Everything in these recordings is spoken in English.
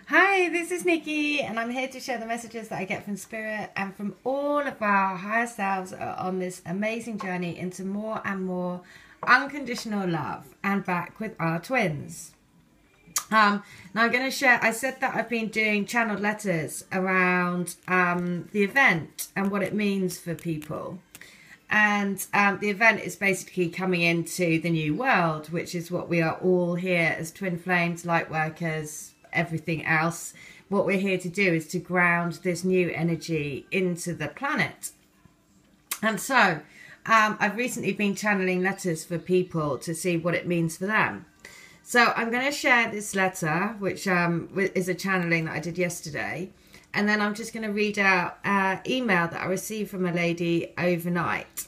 Hi, this is Nikki, and I'm here to share the messages that I get from Spirit and from all of our higher selves on this amazing journey into more and more unconditional love and back with our twins. Now I'm going to share, I said that I've been doing channeled letters around the event and what it means for people. And the event is basically coming into the new world, which is what we are all here as twin flames, light workers, everything else. What we're here to do is to ground this new energy into the planet. And so I've recently been channeling letters for people to see what it means for them. So I'm going to share this letter, which is a channeling that I did yesterday. And then I'm just going to read out an email that I received from a lady overnight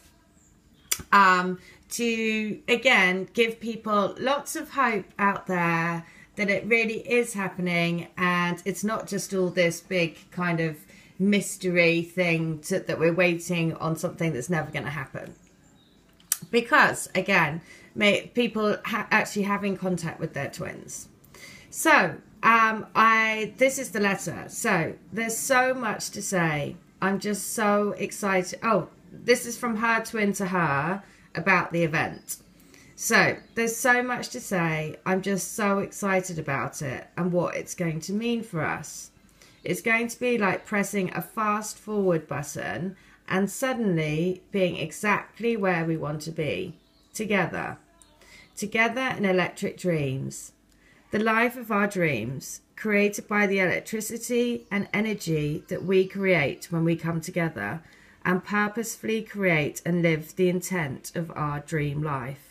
to, again, give people lots of hope out there that it really is happening, and it's not just all this big kind of mystery thing that we're waiting on something that's never going to happen. Because, again, people actually having contact with their twins. So, this is the letter. So, there's so much to say. I'm just so excited. Oh, this is from her twin to her about the event. So, there's so much to say. I'm just so excited about it and what it's going to mean for us. It's going to be like pressing a fast forward button and suddenly being exactly where we want to be. Together. Together in electric dreams. The life of our dreams, created by the electricity and energy that we create when we come together and purposefully create and live the intent of our dream life.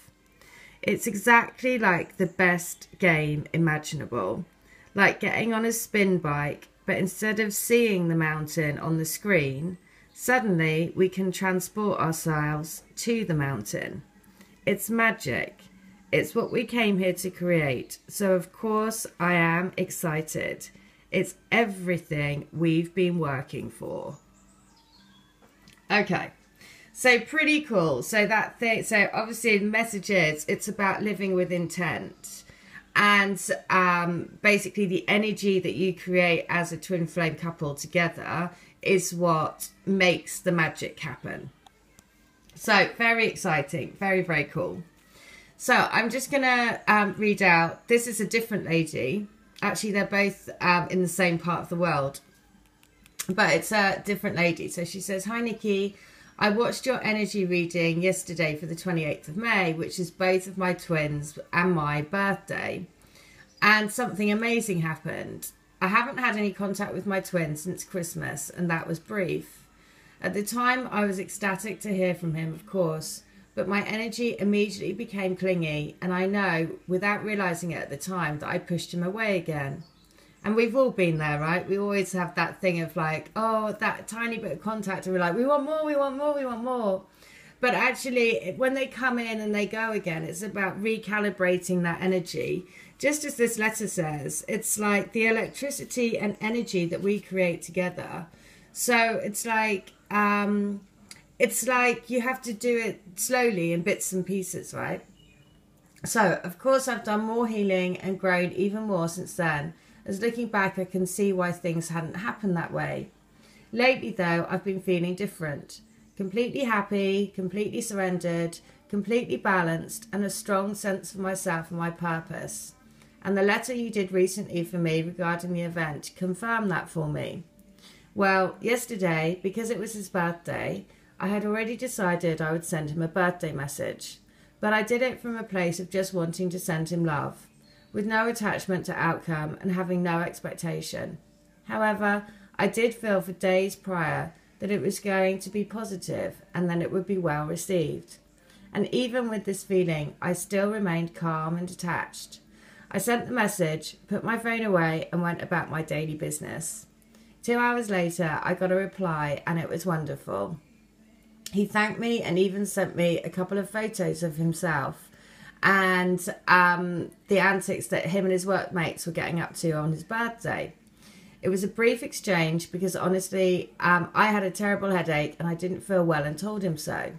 It's exactly like the best game imaginable, like getting on a spin bike, but instead of seeing the mountain on the screen, suddenly we can transport ourselves to the mountain. It's magic. It's what we came here to create. So of course I am excited. It's everything we've been working for. Okay. So pretty cool. So that thing, so obviously the message is it's about living with intent, and basically the energy that you create as a twin flame couple together is what makes the magic happen. So very exciting, very, very cool. So I'm just gonna read out, this is a different lady. Actually, they're both in the same part of the world, but it's a different lady. So she says, "Hi Nikki, I watched your energy reading yesterday for the 28th of May, which is both of my twins and my birthday. And something amazing happened. I haven't had any contact with my twins since Christmas, and that was brief. At the time, I was ecstatic to hear from him, of course, but my energy immediately became clingy, and I know, without realising it at the time, that I pushed him away again. And we've all been there, right? We always have that thing of like, oh, that tiny bit of contact, and we're like, we want more, we want more, we want more. But actually, when they come in and they go again, it's about recalibrating that energy. Just as this letter says, it's like the electricity and energy that we create together. So it's like you have to do it slowly in bits and pieces, right? So, of course, I've done more healing and grown even more since then. As looking back, I can see why things hadn't happened that way. Lately, though, I've been feeling different. Completely happy, completely surrendered, completely balanced, and a strong sense of myself and my purpose. And the letter you did recently for me regarding the event confirmed that for me. Well, yesterday, because it was his birthday, I had already decided I would send him a birthday message. But I did it from a place of just wanting to send him love, with no attachment to outcome and having no expectation. However, I did feel for days prior that it was going to be positive and then it would be well received. And even with this feeling, I still remained calm and detached. I sent the message, put my phone away, and went about my daily business. 2 hours later, I got a reply, and it was wonderful. He thanked me and even sent me a couple of photos of himself and the antics that him and his workmates were getting up to on his birthday. It was a brief exchange because honestly, I had a terrible headache and I didn't feel well and told him so.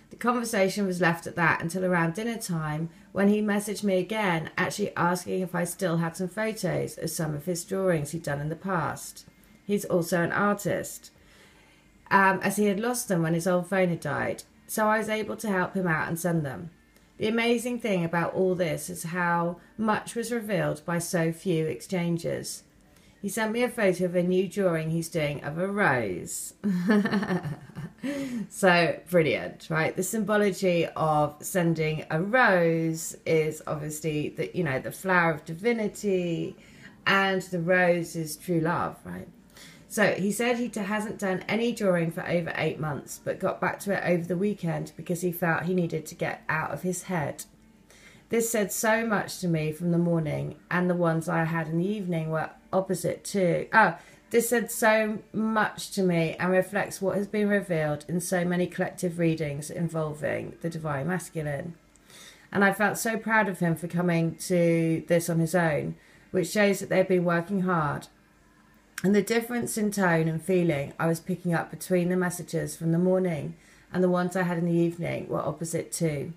The conversation was left at that until around dinner time, when he messaged me again, actually asking if I still had some photos of some of his drawings he'd done in the past. He's also an artist, as he had lost them when his old phone had died, so I was able to help him out and send them. The amazing thing about all this is how much was revealed by so few exchanges. He sent me a photo of a new drawing he's doing of a rose. So brilliant, right? The symbology of sending a rose is obviously the, you know, the flower of divinity, and the rose is true love, right? So he said he hasn't done any drawing for over 8 months, but got back to it over the weekend because he felt he needed to get out of his head. This said so much to me from the morning, and the ones I had in the evening were opposite too. This said so much to me and reflects what has been revealed in so many collective readings involving the Divine Masculine. And I felt so proud of him for coming to this on his own, which shows that they've been working hard. And the difference in tone and feeling I was picking up between the messages from the morning and the ones I had in the evening were opposite too.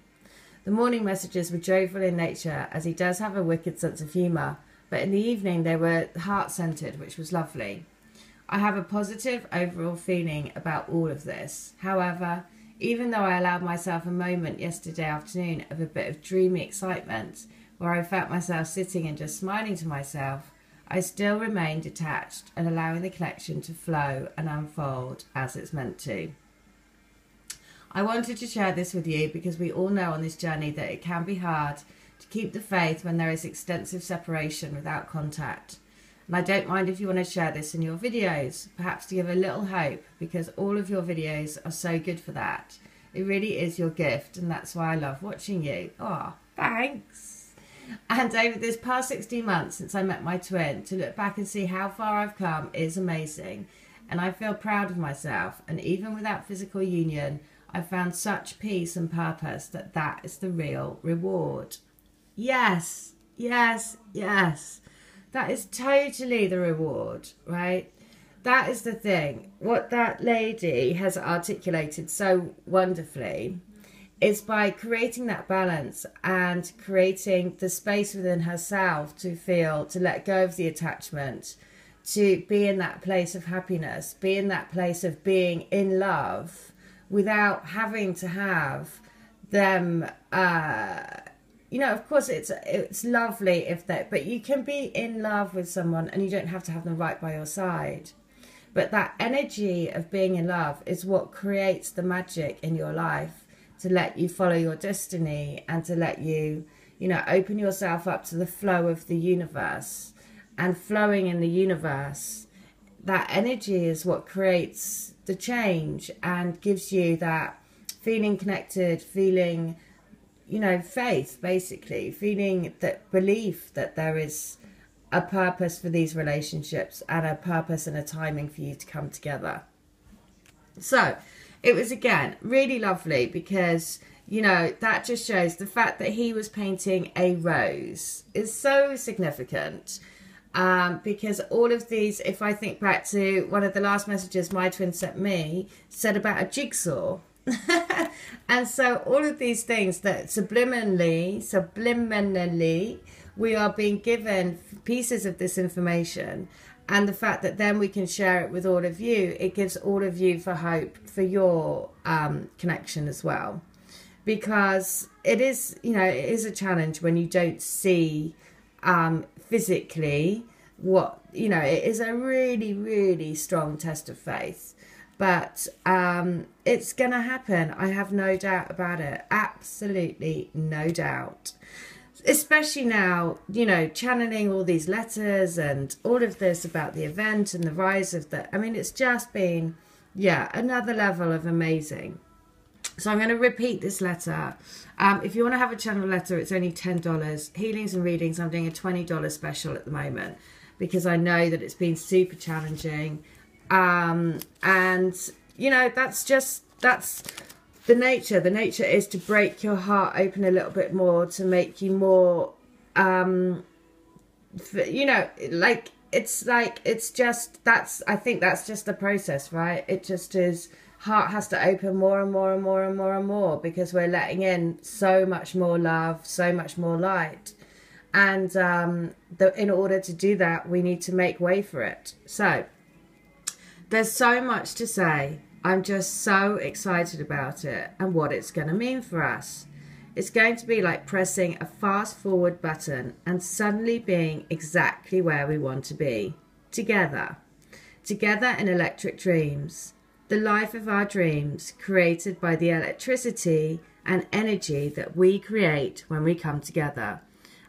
The morning messages were joyful in nature, as he does have a wicked sense of humour, but in the evening they were heart-centred, which was lovely. I have a positive overall feeling about all of this. However, even though I allowed myself a moment yesterday afternoon of a bit of dreamy excitement, where I felt myself sitting and just smiling to myself, I still remain detached and allowing the collection to flow and unfold as it's meant to. I wanted to share this with you because we all know on this journey that it can be hard to keep the faith when there is extensive separation without contact. And I don't mind if you want to share this in your videos, perhaps to give a little hope, because all of your videos are so good for that. It really is your gift, and that's why I love watching you. Oh, thanks. And over this past 16 months since I met my twin, to look back and see how far I've come is amazing. And I feel proud of myself, and even without physical union, I've found such peace and purpose that is the real reward. Yes, yes, yes. That is totally the reward, right? That is the thing. What that lady has articulated so wonderfully is by creating that balance and creating the space within herself to feel, to let go of the attachment, to be in that place of happiness, be in that place of being in love without having to have them, you know, of course it's lovely if that, but you can be in love with someone and you don't have to have them right by your side. But that energy of being in love is what creates the magic in your life, to let you follow your destiny and to let you, you know, open yourself up to the flow of the universe. And flowing in the universe, that energy is what creates the change and gives you that feeling connected, feeling, you know, faith, basically, feeling that belief that there is a purpose for these relationships and a purpose and a timing for you to come together. So it was, again, really lovely because, you know, that just shows the fact that he was painting a rose is so significant. Because all of these, if I think back to one of the last messages my twin sent me, said about a jigsaw. And so all of these things that subliminally, we are being given pieces of this information, and the fact that then we can share it with all of you, it gives all of you for hope for your connection as well. Because it is, you know, it is a challenge when you don't see physically what, you know, it is a really, really strong test of faith. But it's going to happen. I have no doubt about it. Absolutely no doubt. Especially now, you know, channeling all these letters and all of this about the event and the rise of the... I mean, it's just been, yeah, another level of amazing. So I'm going to repeat this letter. If you want to have a channel letter, it's only $10. Healings and readings, I'm doing a $20 special at the moment because I know that it's been super challenging. And, you know, that's the nature. The nature is to break your heart open a little bit more, to make you more, you know, I think that's just the process, right? It just is heart has to open more and more and more and more and more, because we're letting in so much more love, so much more light. And in order to do that, we need to make way for it. So there's so much to say. I'm just so excited about it and what it's going to mean for us. It's going to be like pressing a fast forward button and suddenly being exactly where we want to be. Together in electric dreams. The life of our dreams, created by the electricity and energy that we create when we come together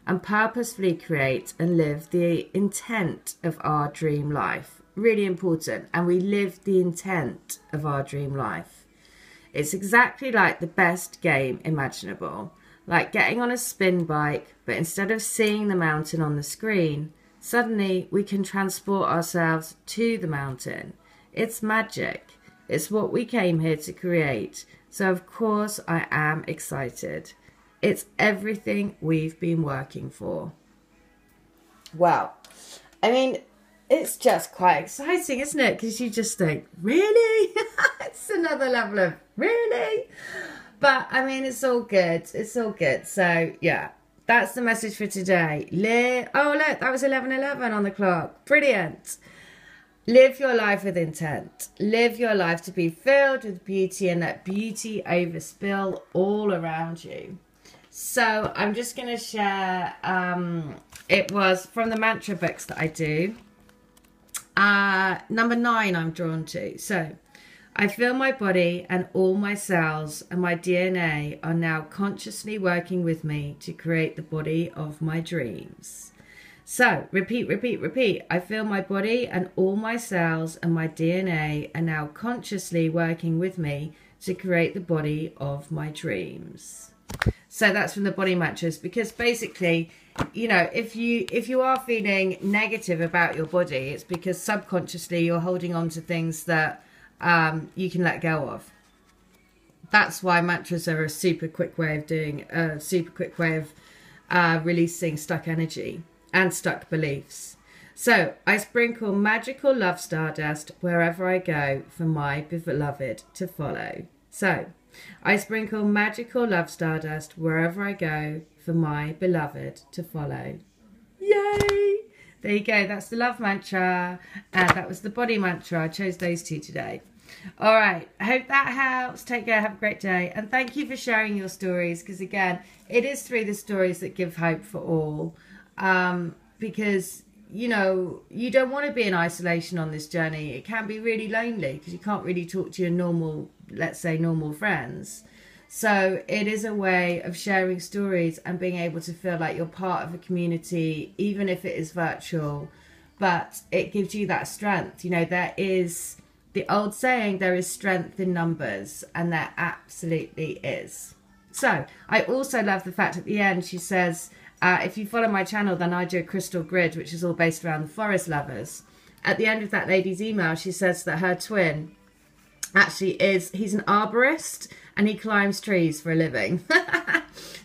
and purposefully create and live the intent of our dream life. Really important. And we live the intent of our dream life. It's exactly like the best game imaginable, like getting on a spin bike, but instead of seeing the mountain on the screen, suddenly we can transport ourselves to the mountain. It's magic. It's what we came here to create. So of course I am excited. It's everything we've been working for. Well, I mean, it's just quite exciting, isn't it? Because you just think, really? It's another level of really? But I mean, it's all good. It's all good. So yeah, that's the message for today. Oh, look, that was 11:11 on the clock. Brilliant. Live your life with intent. Live your life to be filled with beauty, and let beauty overspill all around you. So I'm just going to share, it was from the mantra books that I do. Number 9 I'm drawn to. So I feel my body and all my cells and my DNA are now consciously working with me to create the body of my dreams. So repeat, repeat, repeat. I feel my body and all my cells and my DNA are now consciously working with me to create the body of my dreams. So that's from the body mantras, because basically, you know, if you are feeling negative about your body, it's because subconsciously you're holding on to things that you can let go of. That's why mantras are a super quick way of releasing stuck energy and stuck beliefs. So I sprinkle magical love stardust wherever I go for my beloved to follow. So I sprinkle magical love stardust wherever I go for my beloved to follow. Yay! There you go. That's the love mantra. And that was the body mantra. I chose those two today. All right. I hope that helps. Take care. Have a great day. And thank you for sharing your stories. Because again, it is through the stories that give hope for all. Because, you know, you don't want to be in isolation on this journey. It can be really lonely because you can't really talk to your normal, let's say, normal friends. So it is a way of sharing stories and being able to feel like you're part of a community, even if it is virtual. But it gives you that strength. You know, there is the old saying, there is strength in numbers, and there absolutely is. So I also love the fact at the end she says, if you follow my channel, then I do a crystal grid, which is all based around the forest lovers. At the end of that lady's email, she says that her twin actually he's an arborist and he climbs trees for a living.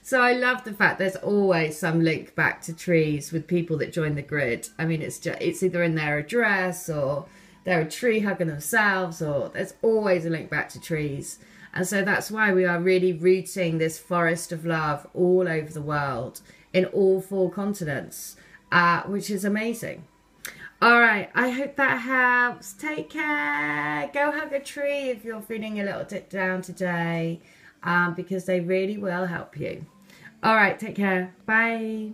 So I love the fact there's always some link back to trees with people that join the grid. I mean, it's either in their address or they're a tree hugger themselves, or there's always a link back to trees. And so that's why we are really rooting this forest of love all over the world, in all 4 continents, which is amazing. All right, I hope that helps. Take care. Go hug a tree if you're feeling a little bit down today, because they really will help you. All right, take care. Bye.